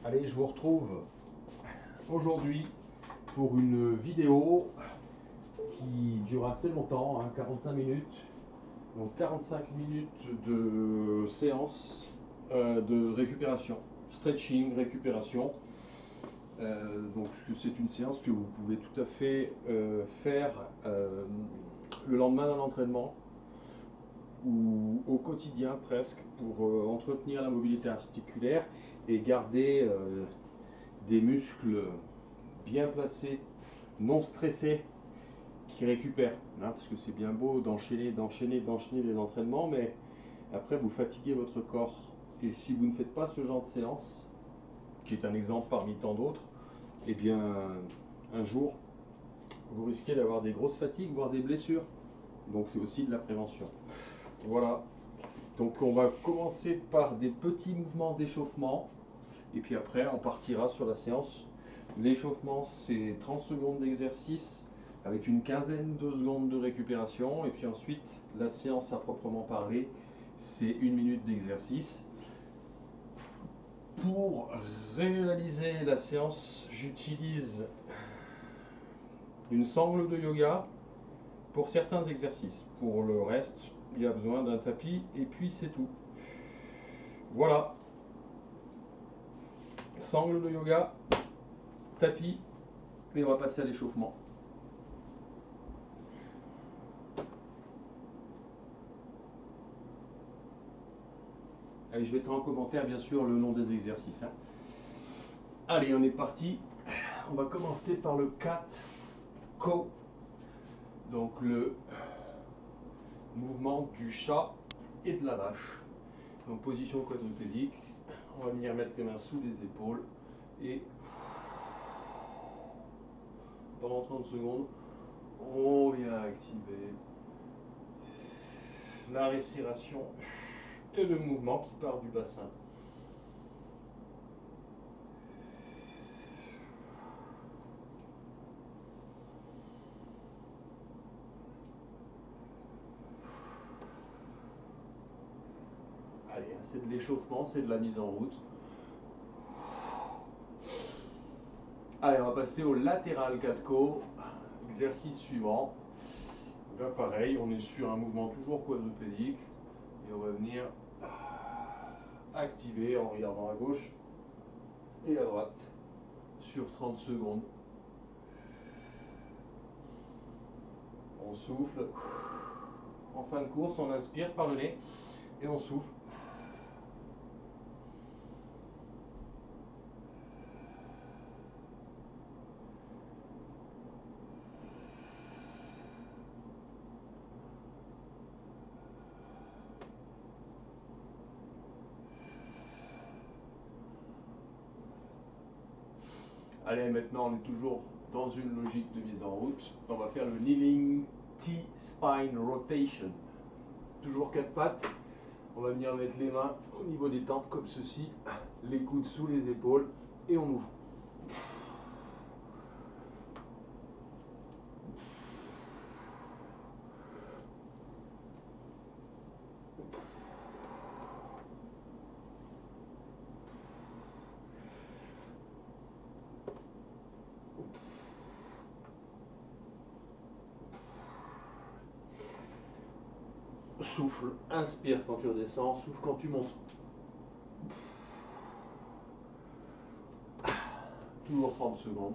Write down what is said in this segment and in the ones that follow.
Allez, je vous retrouve aujourd'hui pour une vidéo qui dure assez longtemps, 45 minutes. Donc 45 minutes de séance de récupération, stretching, récupération. Donc c'est une séance que vous pouvez tout à fait faire le lendemain d'un entraînement ou au quotidien presque pour entretenir la mobilité articulaire et garder des muscles bien placés, non stressés, qui récupèrent. Parce que c'est bien beau d'enchaîner les entraînements, mais après vous fatiguez votre corps. Et si vous ne faites pas ce genre de séance, qui est un exemple parmi tant d'autres, eh bien un jour vous risquez d'avoir des grosses fatigues, voire des blessures. Donc c'est aussi de la prévention. Voilà. Donc on va commencer par des petits mouvements d'échauffement. Et puis après, on partira sur la séance. L'échauffement, c'est 30 secondes d'exercice avec une quinzaine de secondes de récupération. Et puis ensuite, la séance à proprement parler, c'est 1 minute d'exercice. Pour réaliser la séance, j'utilise une sangle de yoga pour certains exercices. Pour le reste, il y a besoin d'un tapis et puis c'est tout. Voilà. Sangle de yoga, tapis, et on va passer à l'échauffement. Allez, je mettrai en commentaire bien sûr le nom des exercices. Allez, on est parti. On va commencer par le cat cow. Donc le mouvement du chat et de la vache. Donc position quadrupédique. On va venir mettre les mains sous les épaules et pendant 30 secondes, on vient activer la respiration et le mouvement qui part du bassin. Allez, c'est de l'échauffement, c'est de la mise en route. Allez, on va passer au latéral 4-co. Exercice suivant. Là, pareil, on est sur un mouvement toujours quadrupédique. Et on va venir activer en regardant à gauche et à droite sur 30 secondes. On souffle. En fin de course, on inspire par le nez et on souffle. Allez, maintenant on est toujours dans une logique de mise en route. On va faire le kneeling T-spine rotation. Toujours 4 pattes. On va venir mettre les mains au niveau des tempes comme ceci, les coudes sous les épaules et on ouvre. Souffle, inspire quand tu redescends, souffle quand tu montes. Toujours 30 secondes.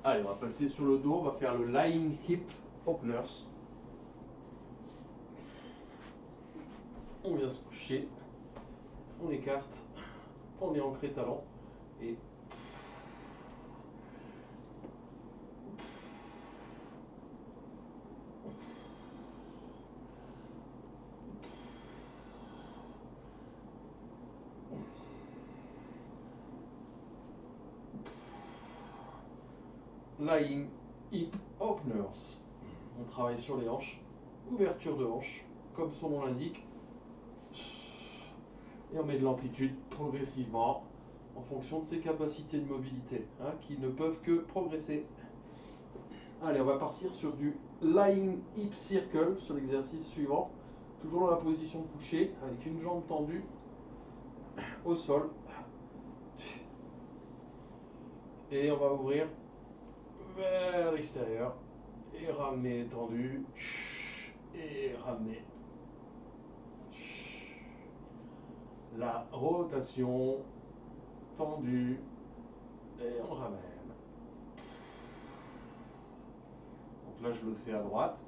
Allez, on va passer sur le dos, on va faire le lying hip openers. On vient se coucher, on écarte, on est ancré talon et lying hip openers. On travaille sur les hanches, ouverture de hanches, comme son nom l'indique. Et on met de l'amplitude progressivement en fonction de ses capacités de mobilité, qui ne peuvent que progresser. Allez, on va partir sur du lying hip circle sur l'exercice suivant. Toujours dans la position couchée, avec une jambe tendue au sol. Et on va ouvrir vers l'extérieur. Et ramener tendu. Et ramener. La rotation tendue. Et on ramène. Donc là, je le fais à droite.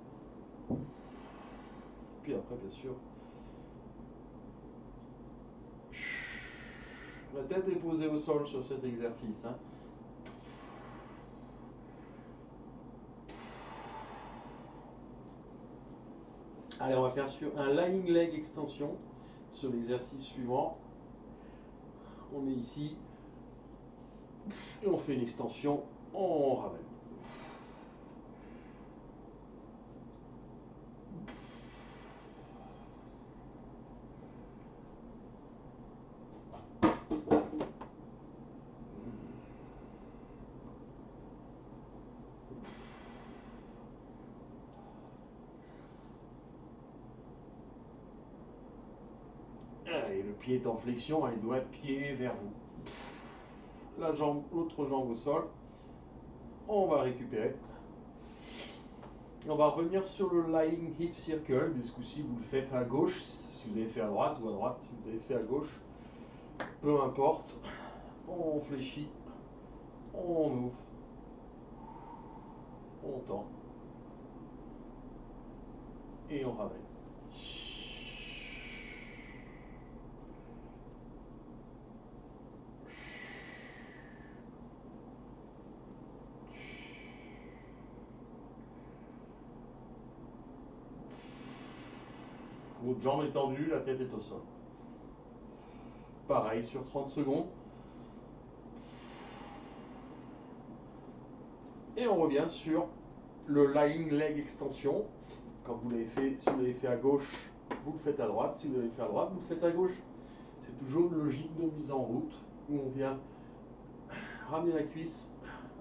Puis après, bien sûr, la tête est posée au sol sur cet exercice. Hein. Allez, on va faire sur un lying leg extension sur l'exercice suivant. On est ici et on fait une extension, on ramène. Et le pied est en flexion, il doit être pied vers vous. La jambe, l'autre jambe au sol. On va récupérer. On va revenir sur le lying hip circle. Mais ce coup-ci, vous le faites à gauche. Si vous avez fait à droite ou à droite, si vous avez fait à gauche, peu importe. On fléchit, on ouvre, on tend et on ramène. Votre jambe est tendue, la tête est au sol. Pareil sur 30 secondes. Et on revient sur le lying leg extension. Quand vous l'avez fait, si vous l'avez fait à gauche, vous le faites à droite. Si vous l'avez fait à droite, vous le faites à gauche. C'est toujours une logique de mise en route où on vient ramener la cuisse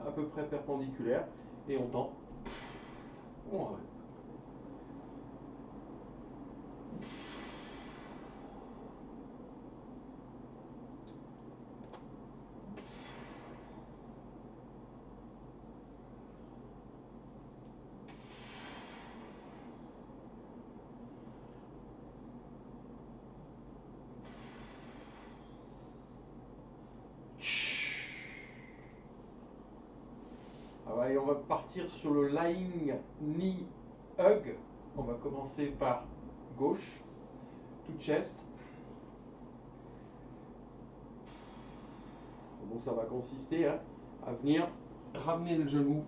à peu près perpendiculaire et on tend. On ramène. Et on va partir sur le lying knee hug. On va commencer par gauche, tout chest. Donc ça va consister à venir ramener le genou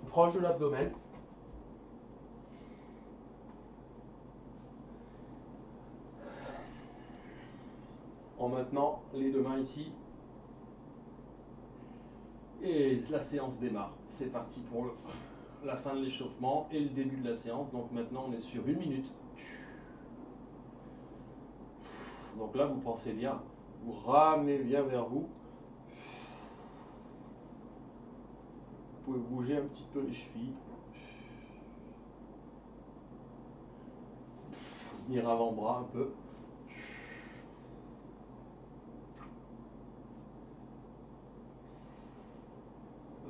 proche de l'abdomen. En maintenant les deux mains ici. Et la séance démarre. C'est parti pour la fin de l'échauffement et le début de la séance. Donc maintenant on est sur 1 minute. Donc là vous pensez bien, vous ramenez bien vers vous. Vous pouvez bouger un petit peu les chevilles. Venir avant-bras un peu.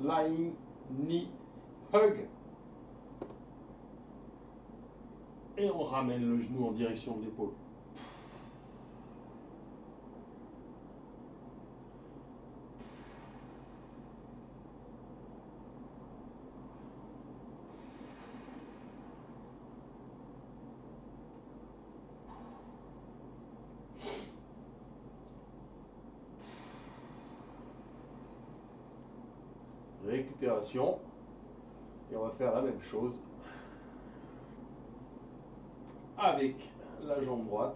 Lying knee hug. Et on ramène le genou en direction de l'épaule. Récupération. Et on va faire la même chose avec la jambe droite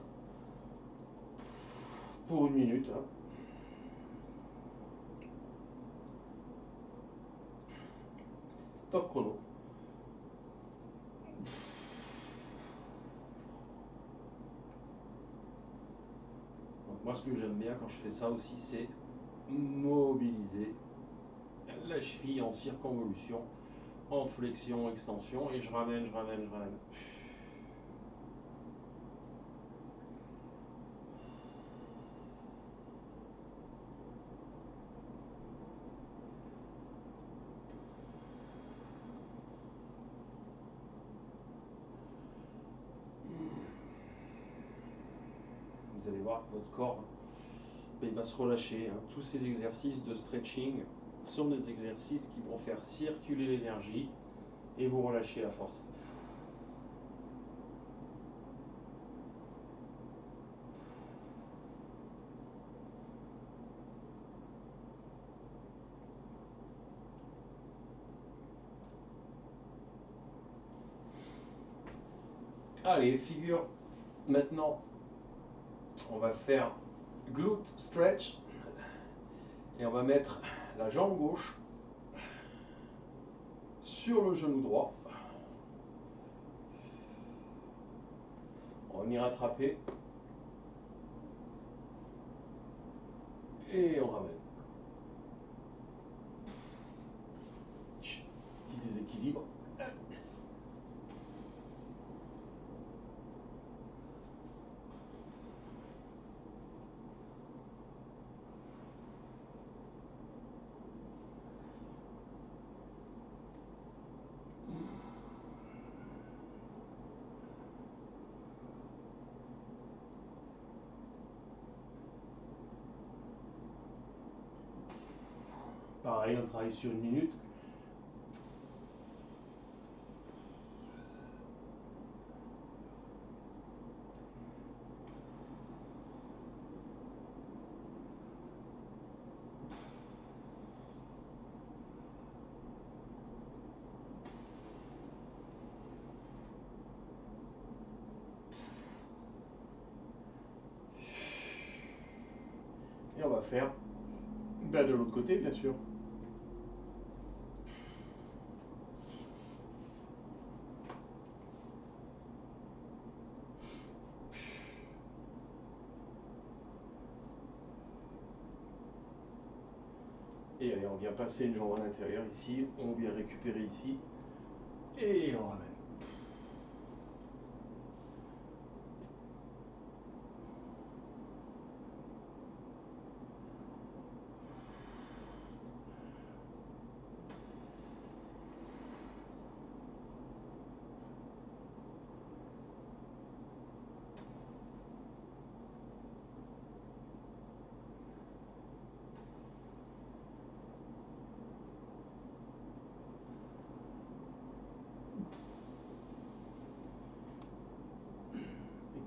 pour 1 minute. Top chrono. Donc moi ce que j'aime bien quand je fais ça aussi, c'est mobiliser la cheville en circonvolution, en flexion, extension, et je ramène, je ramène, je ramène. allez voir que votre corps il va se relâcher. Hein. Tous ces exercices de stretching sont des exercices qui vont faire circuler l'énergie et vous relâcher la force. Allez, figure, maintenant, on va faire glute stretch et on va mettre la jambe gauche sur le genou droit. On va venir attraper et on ramène. Petit déséquilibre. Pareil, on travaille sur 1 minute. Et on va faire de l'autre côté, bien sûr. Et allez, on vient passer une jambe à l'intérieur ici, on vient récupérer ici, et on ramène.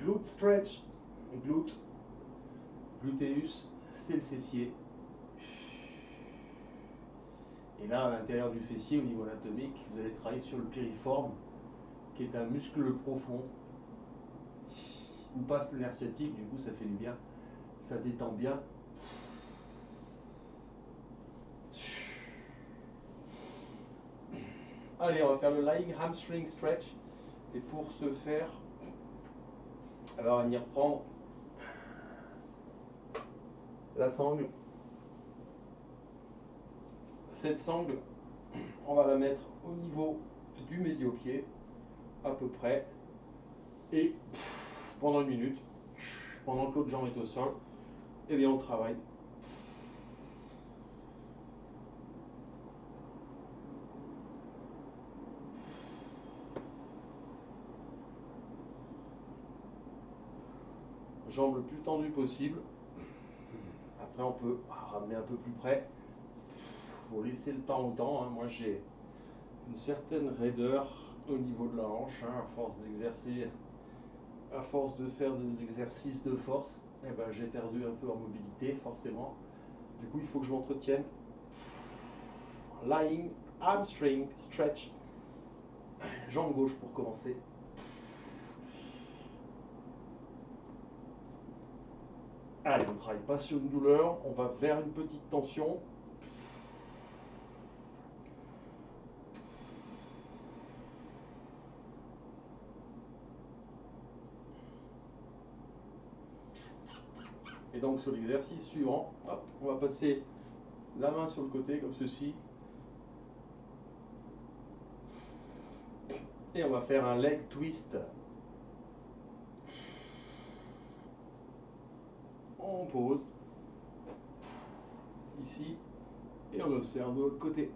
Glute stretch, glute, gluteus, c'est le fessier. Et là, à l'intérieur du fessier, au niveau anatomique, vous allez travailler sur le piriforme, qui est un muscle profond. On passe le nerf sciatique, du coup ça fait du bien, ça détend bien. Allez, on va faire le lying hamstring stretch. Et pour ce faire, alors on va venir prendre la sangle. Cette sangle, on va la mettre au niveau du médio-pied, à peu près. Et pendant 1 minute, pendant que l'autre jambe est au sol, eh bien on travaille. Jambe le plus tendue possible. Après on peut ramener un peu plus près. Il faut laisser le temps au temps. Hein. Moi j'ai une certaine raideur au niveau de la hanche, hein, à force d'exercer, à force de faire des exercices de force, eh ben, j'ai perdu un peu en mobilité forcément. Du coup il faut que je m'entretienne. Lying hamstring stretch. Jambe gauche pour commencer. Allez, on ne travaille pas sur une douleur, on va vers une petite tension. Et donc sur l'exercice suivant, hop, on va passer la main sur le côté comme ceci. Et on va faire un leg twist. On pose ici et on observe de l'autre côté.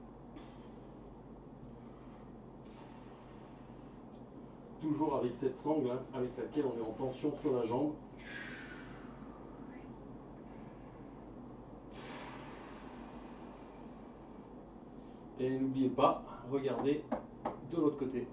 Toujours avec cette sangle, hein, avec laquelle on est en tension sur la jambe. Et n'oubliez pas, regardez de l'autre côté.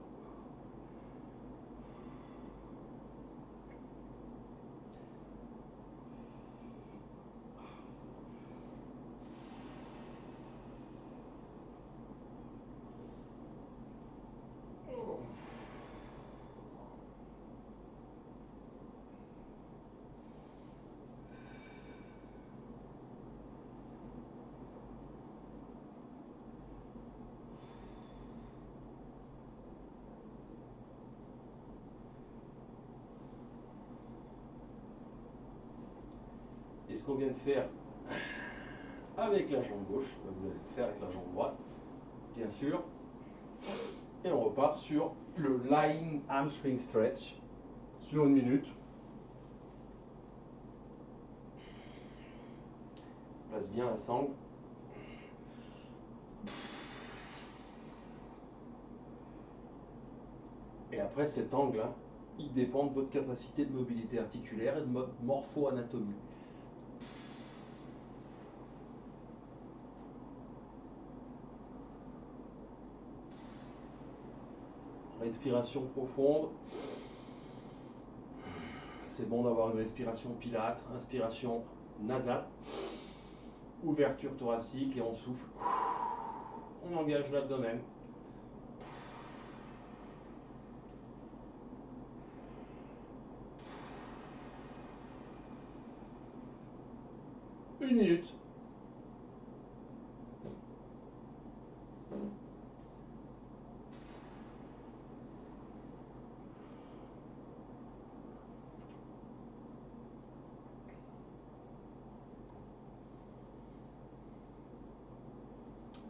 Et ce qu'on vient de faire avec la jambe gauche, vous allez le faire avec la jambe droite, bien sûr. Et on repart sur le lying hamstring stretch sur 1 minute. Place bien la sangle. Et après cet angle-là, il dépend de votre capacité de mobilité articulaire et de votre morpho-anatomie. Respiration profonde. C'est bon d'avoir une respiration pilate, inspiration nasale, ouverture thoracique et on souffle. On engage l'abdomen. Une minute.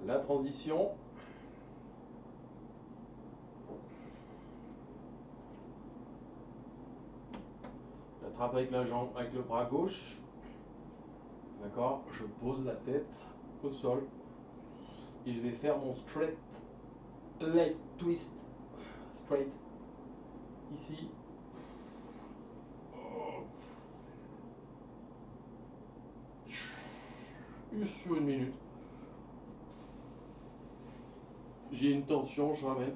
La transition. J'attrape avec la jambe, avec le bras gauche. D'accord? Je pose la tête au sol et je vais faire mon straight leg twist. Straight. Ici. Sur 1 minute. J'ai une tension, je ramène.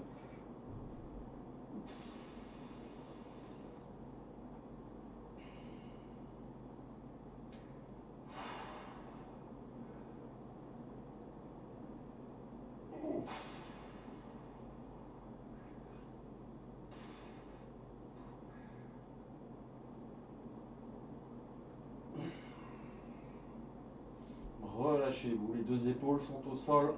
Relâchez-vous, les 2 épaules sont au sol.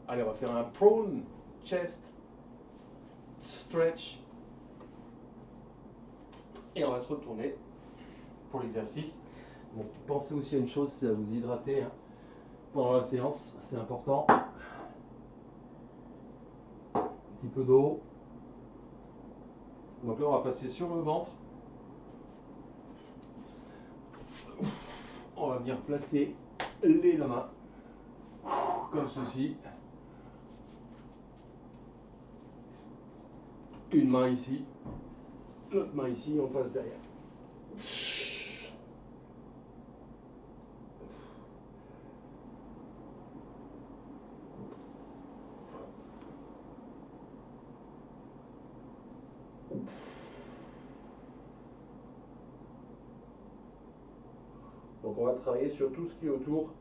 Allez, on va faire un prone chest stretch. Et on va se retourner pour l'exercice. Bon, pensez aussi à une chose, c'est à vous hydrater pendant la séance, c'est important. Un petit peu d'eau. Donc là, on va passer sur le ventre. On va venir placer les mains comme ceci. Une main ici, l'autre main ici, on passe derrière. Donc on va travailler sur tout ce qui est autour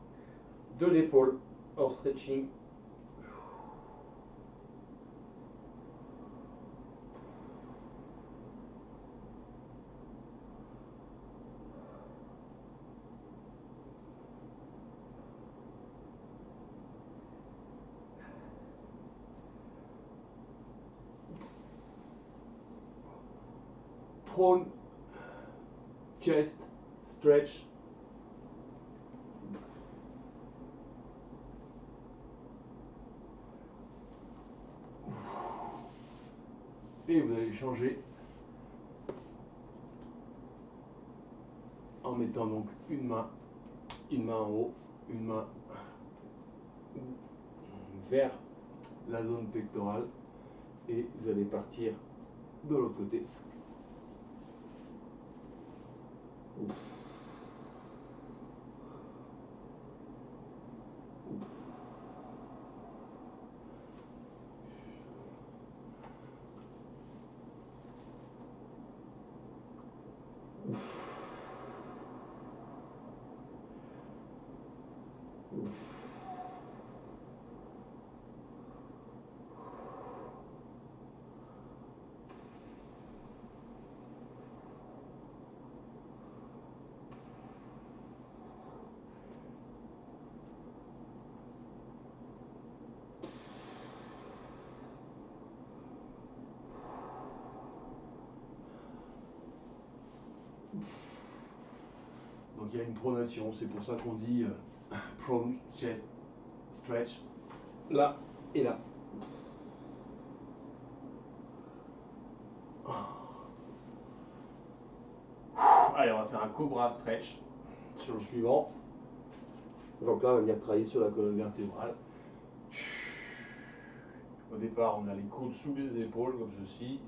de l'épaule en stretching. Prone chest stretch. Et vous allez changer en en mettant donc une main en haut, une main vers la zone pectorale et vous allez partir de l'autre côté. Donc il y a une pronation, c'est pour ça qu'on dit prone chest stretch, là et là. Allez, on va faire un cobra stretch sur le suivant. Donc là, on va venir travailler sur la colonne vertébrale. Au départ, on a les coudes sous les épaules, comme ceci.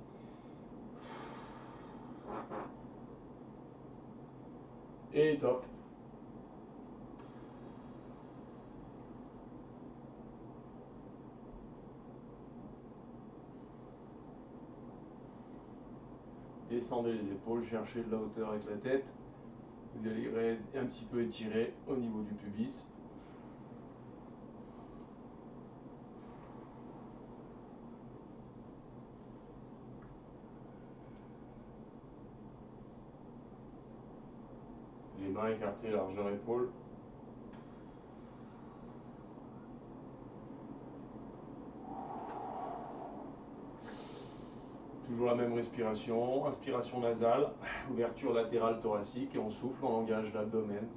Et top. Descendez les épaules, cherchez de la hauteur avec la tête. Vous allez un petit peu étirer au niveau du pubis. Les mains écartées, largeur épaule. Toujours la même respiration, inspiration nasale, ouverture latérale thoracique et on souffle, on engage l'abdomen.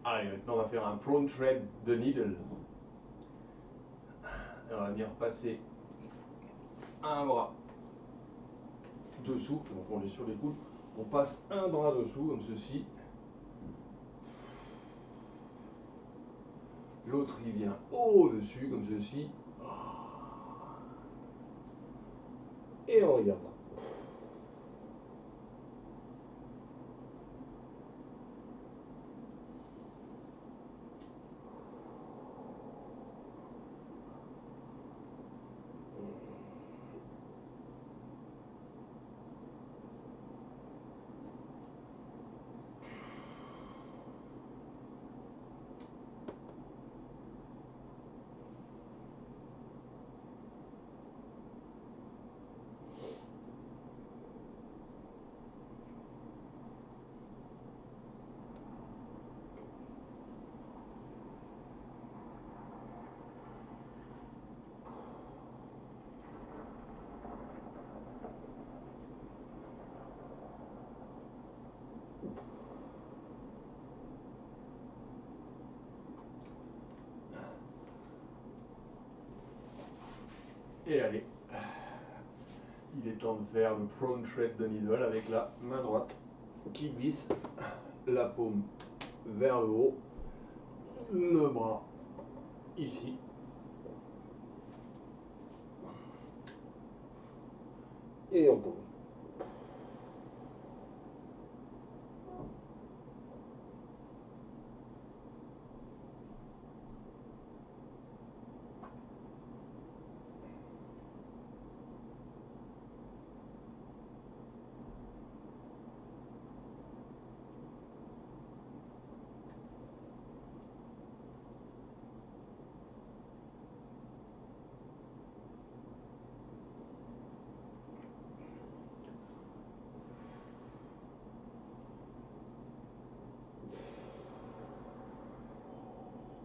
Allez, maintenant on va faire un prone thread de needle. On va venir passer un bras dessous, donc on est sur les coudes, on passe un bras dessous comme ceci. L'autre il vient au-dessus comme ceci. Et on regarde là. Et allez, il est temps de faire le prone thread de needle avec la main droite qui glisse la paume vers le haut, le bras ici. Et on pose.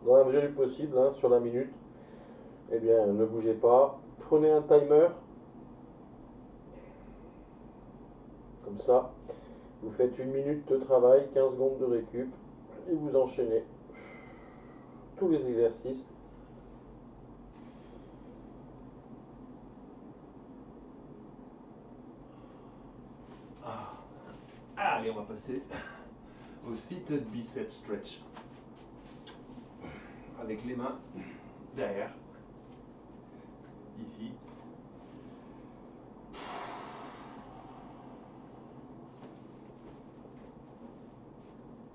Dans la mesure du possible, hein, sur la minute, eh bien, ne bougez pas. Prenez un timer. Comme ça, vous faites 1 minute de travail, 15 secondes de récup et vous enchaînez tous les exercices. Allez, on va passer au seated bicep stretch. Avec les mains derrière, ici.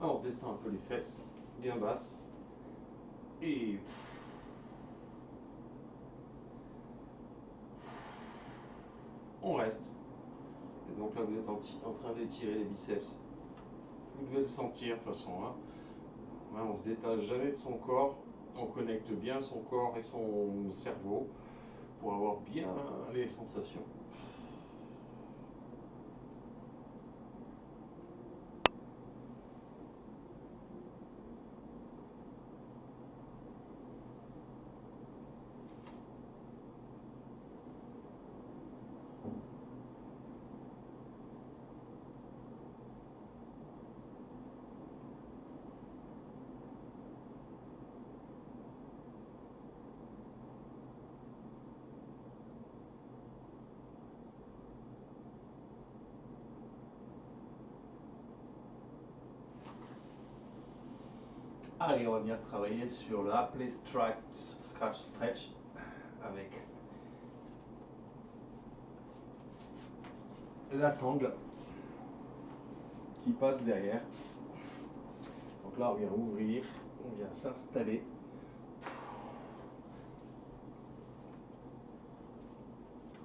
On descend un peu les fesses, bien basses. Et on reste. Et donc là, vous êtes en train d'étirer les biceps. Vous devez le sentir de toute façon. Hein. On ne se détache jamais de son corps. On connecte bien son corps et son cerveau pour avoir bien les sensations. Allez, on va venir travailler sur la Play Scratch Stretch avec la sangle qui passe derrière. Donc là, on vient ouvrir, on vient s'installer.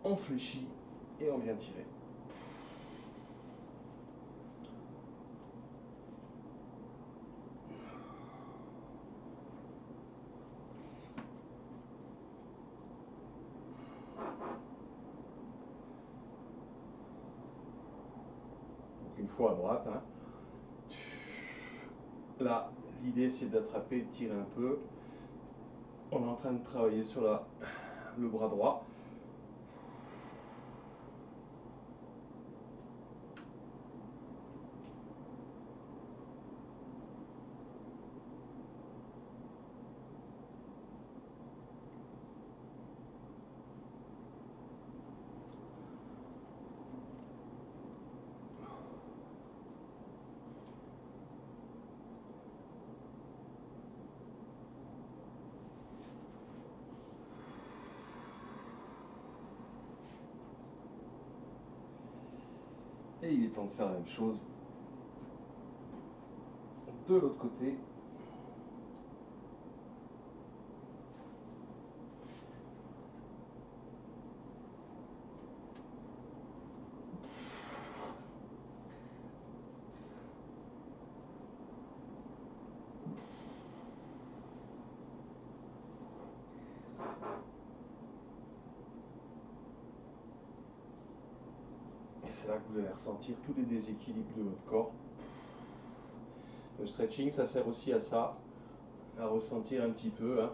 On fléchit et on vient tirer. Une fois à droite. Hein. Là, l'idée c'est d'attraper, de tirer un peu. On est en train de travailler sur le bras droit. Et il est temps de faire la même chose de l'autre côté. Et c'est là que vous allez ressentir tous les déséquilibres de votre corps. Le stretching, ça sert aussi à ça, à ressentir un petit peu. Hein.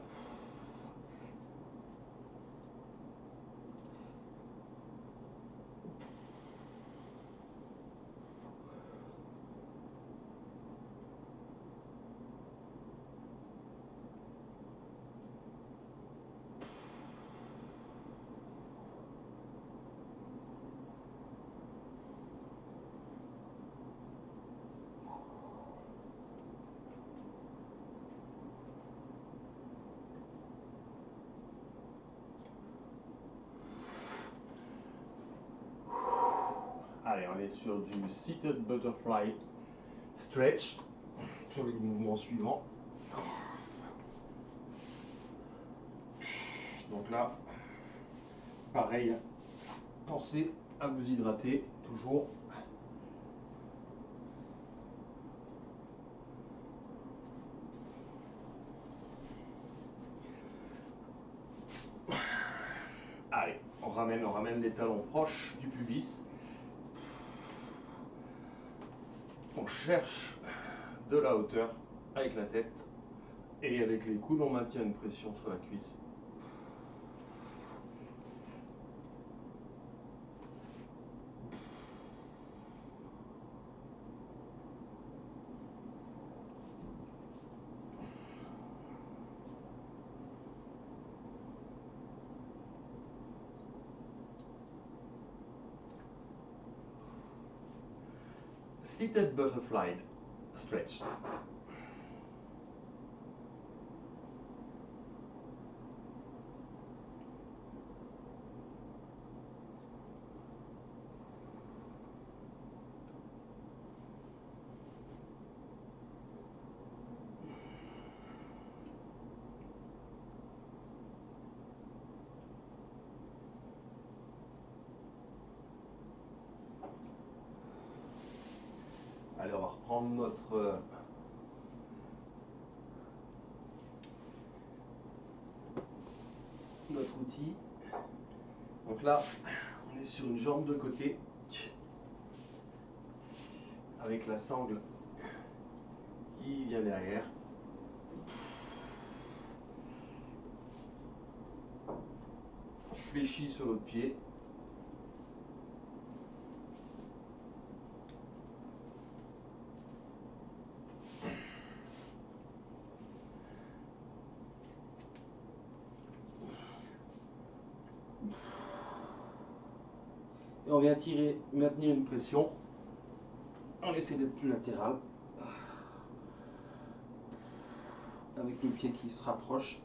Allez, on est sur du seated butterfly stretch, sur les mouvements suivants. Donc là, pareil, pensez à vous hydrater toujours. Allez, on ramène les talons proches du pubis. On cherche de la hauteur avec la tête et avec les coudes on maintient une pression sur la cuisse. seated butterfly stretch. Allez, on va reprendre notre outil. Donc là, on est sur une jambe de côté avec la sangle qui vient derrière. Fléchis sur l'autre pied. Et on vient maintenir une pression. On essaie d'être plus latéral. Avec le pied qui se rapproche.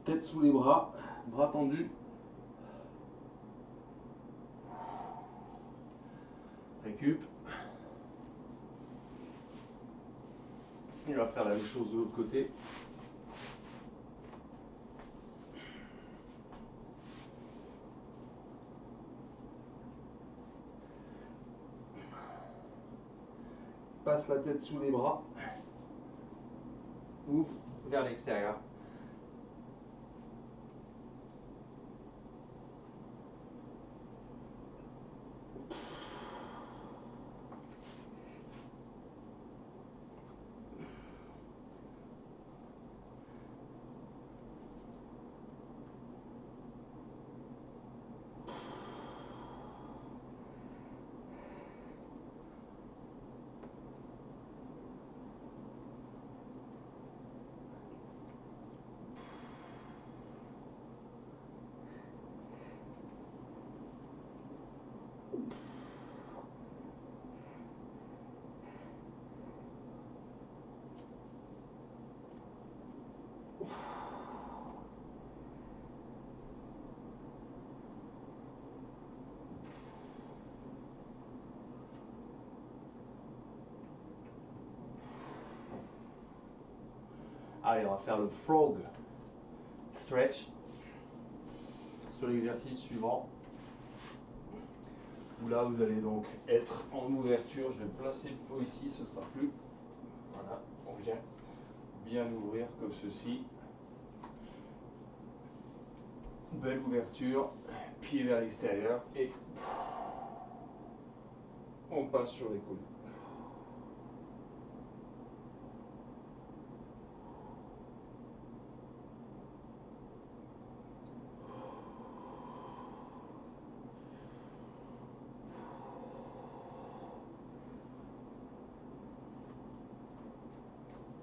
Tête sous les bras, bras tendus. Récup. On va faire la même chose de l'autre côté. Passe la tête sous les bras. Ouvre vers l'extérieur. Allez, on va faire le frog stretch sur l'exercice suivant. Où là, vous allez donc être en ouverture. Je vais placer le pot ici, ce sera plus. Voilà, on vient bien ouvrir comme ceci. Belle ouverture, pied vers l'extérieur et on passe sur les coudes.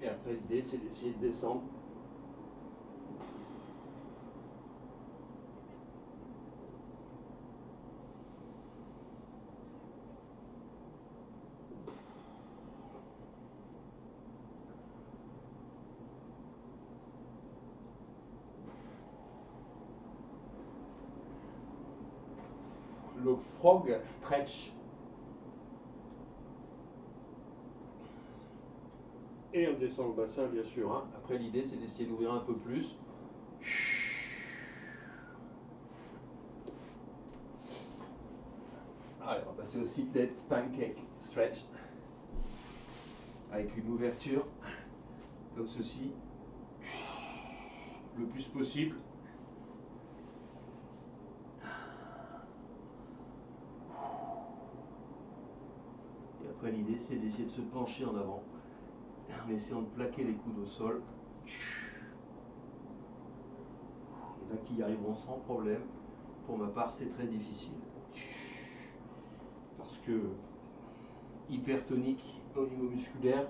Et après, l'idée, c'est d'essayer de descendre. Le frog stretch. Et on descend le bassin, bien sûr. Hein. Après, l'idée, c'est d'essayer d'ouvrir un peu plus. Allez, on va passer au seated pancake stretch. Avec une ouverture, comme ceci. Le plus possible. Et après, l'idée, c'est d'essayer de se pencher en avant. En essayant de plaquer les coudes au sol. Il y en a qui y arriveront sans problème. Pour ma part, c'est très difficile. Parce que hypertonique au niveau musculaire,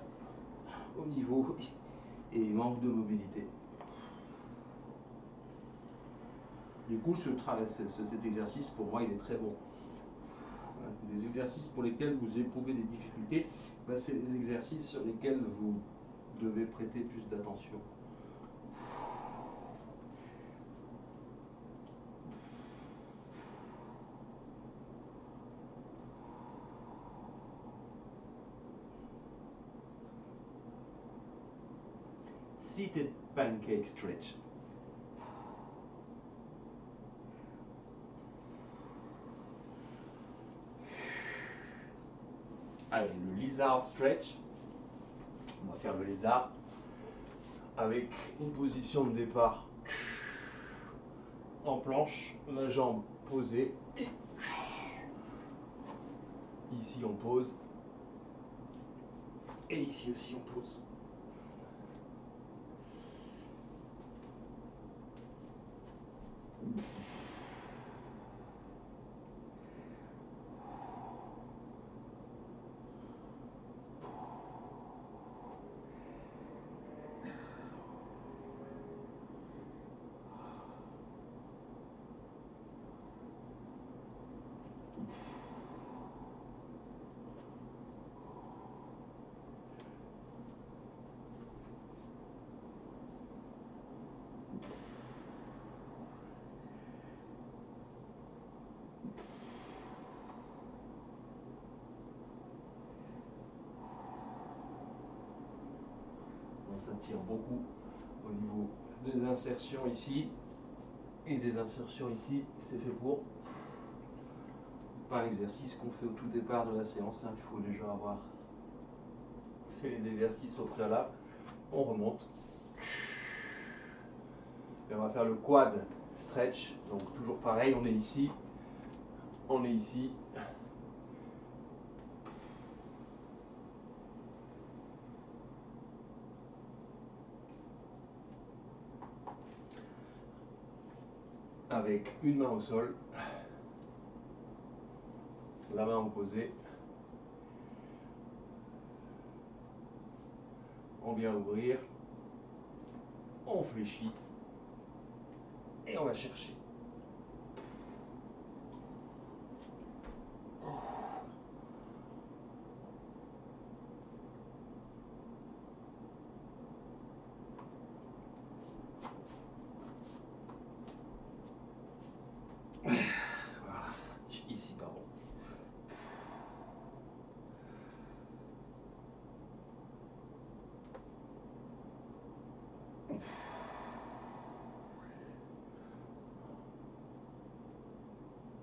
au niveau et manque de mobilité. Du coup, cet exercice, pour moi, il est très bon. Des exercices pour lesquels vous éprouvez des difficultés, ben, c'est des exercices sur lesquels vous devez prêter plus d'attention. Seated pancake stretch. Allez, le lizard stretch. On va faire le lézard avec une position de départ en planche, la jambe posée. Et ici on pose. Et ici aussi on pose. Ça tire beaucoup au niveau des insertions ici et des insertions ici. C'est fait pour. Pas l'exercice qu'on fait au tout départ de la séance. Il faut déjà avoir fait les exercices au préalable. On remonte. Et on va faire le quad stretch. Donc toujours pareil, on est ici. On est ici. Avec une main au sol, la main opposée. On vient ouvrir, on fléchit et on va chercher. Voilà, ici pardon.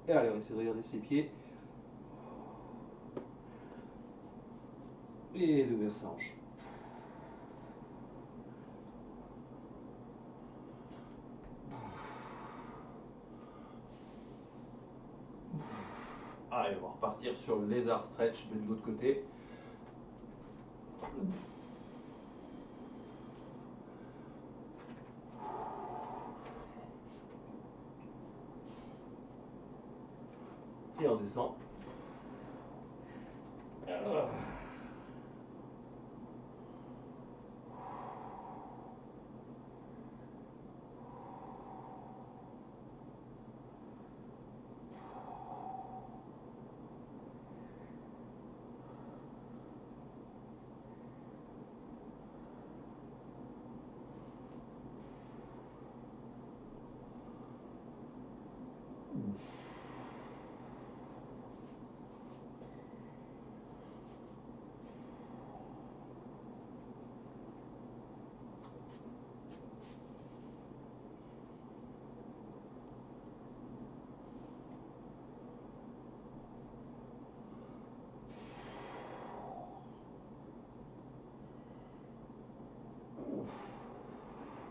Et allez, on essaie de regarder ses pieds. Et d'ouvrir sa hanche. Allez, on va repartir sur le lézard stretch de l'autre côté. Et on descend.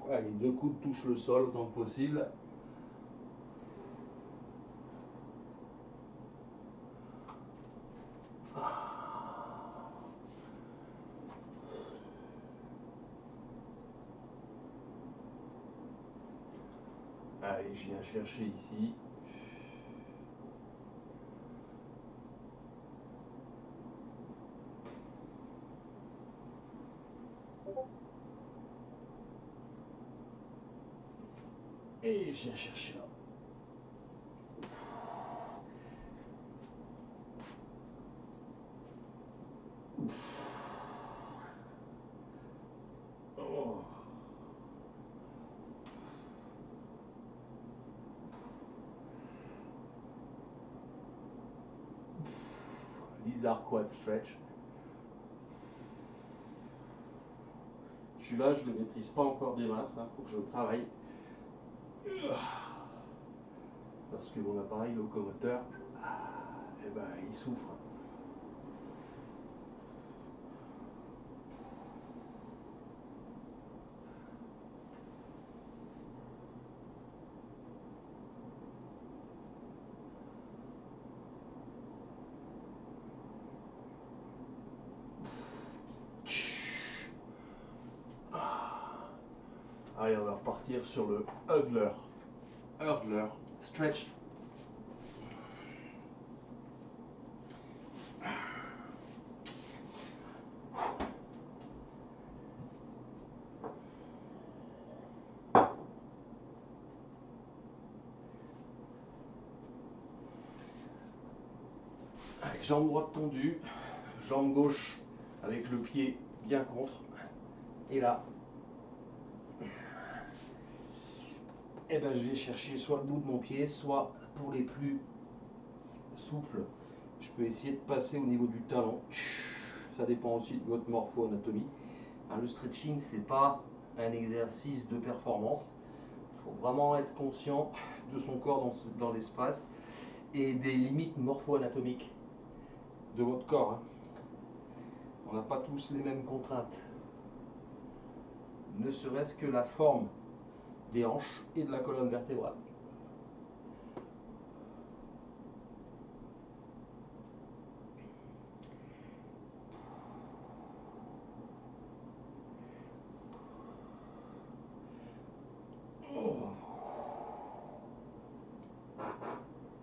Voilà, les deux coudes touchent le sol autant que possible. Allez, je viens chercher ici. Et je viens chercher là. Oh. Lizard quad stretch. Celui-là, je ne le maîtrise pas encore des masses, hein, faut que je le travaille. Parce que mon appareil locomoteur, eh ben, il souffre. Allez, on va repartir sur le hurdler. Hurdler stretch. Allez, jambe droite tendue, jambe gauche avec le pied bien contre. Et là, eh ben, je vais chercher soit le bout de mon pied, soit pour les plus souples, je peux essayer de passer au niveau du talon. Ça dépend aussi de votre morpho-anatomie. Le stretching, c'est pas un exercice de performance. Il faut vraiment être conscient de son corps dans l'espace et des limites morpho-anatomiques de votre corps. Hein. On n'a pas tous les mêmes contraintes. Ne serait-ce que la forme des hanches et de la colonne vertébrale.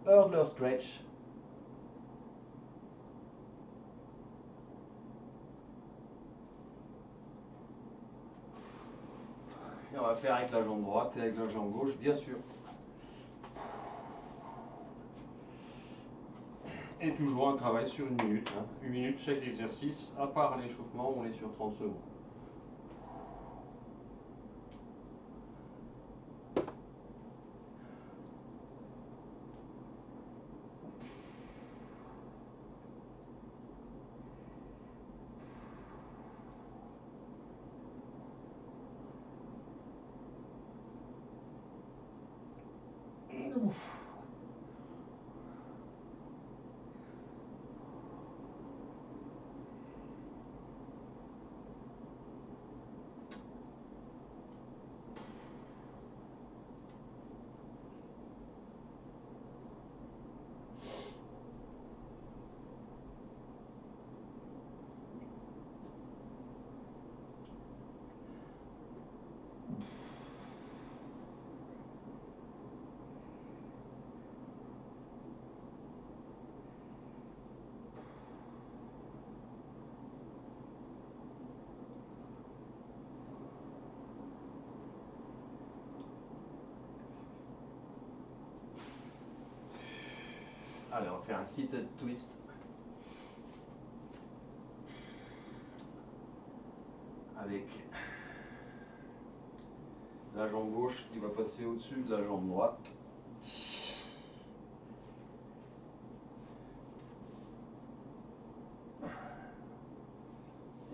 Hurdler stretch. Et on va faire avec la jambe droite et avec la jambe gauche, bien sûr. Et toujours un travail sur 1 minute. Hein. 1 minute chaque exercice, à part l'échauffement, on est sur 30 secondes. Allez, on va faire un seated twist. Avec la jambe gauche qui va passer au-dessus de la jambe droite.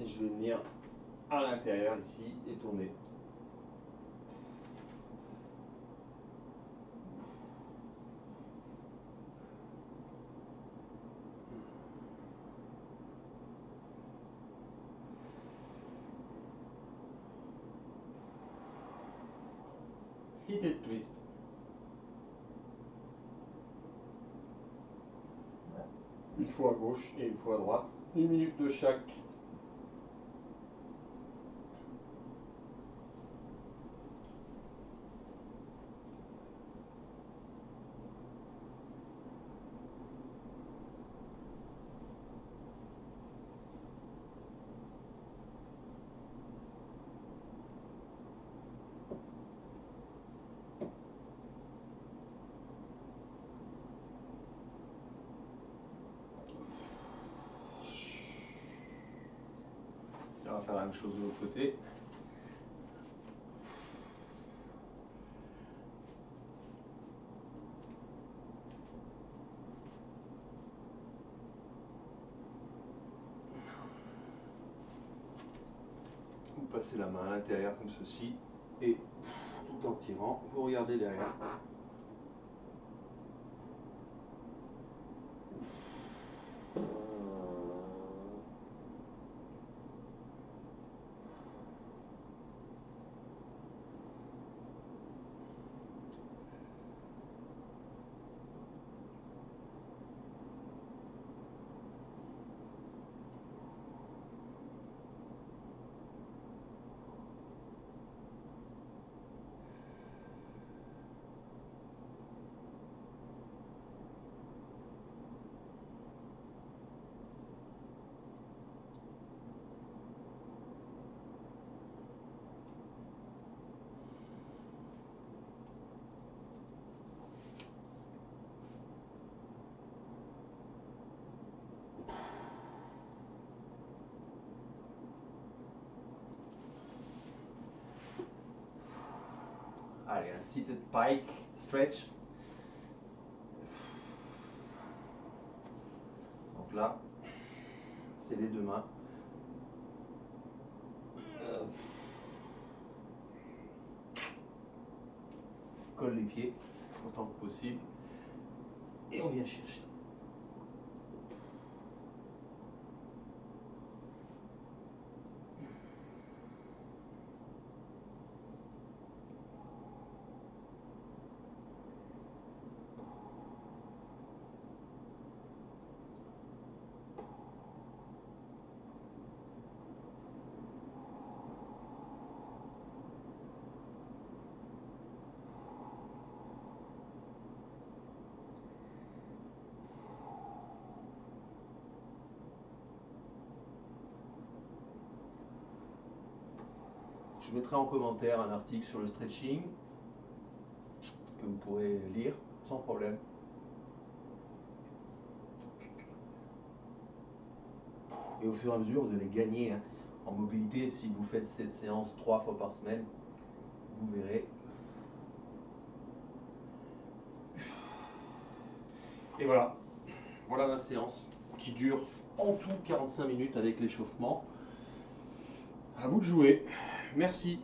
Et je vais venir à l'intérieur ici et tourner. Seated twist. Une fois à gauche et une fois à droite. 1 minute de chaque. on va faire la même chose de l'autre côté. Vous passez la main à l'intérieur comme ceci et tout en tirant, vous regardez derrière. Allez, un seated pike stretch. Donc là, c'est les deux mains. Colle les pieds autant que possible. Et on vient chercher. Je mettrai en commentaire un article sur le stretching que vous pourrez lire sans problème. Et au fur et à mesure, vous allez gagner en mobilité si vous faites cette séance 3 fois par semaine. Vous verrez. Et voilà. Voilà la séance qui dure en tout 45 minutes avec l'échauffement. À vous de jouer. Merci.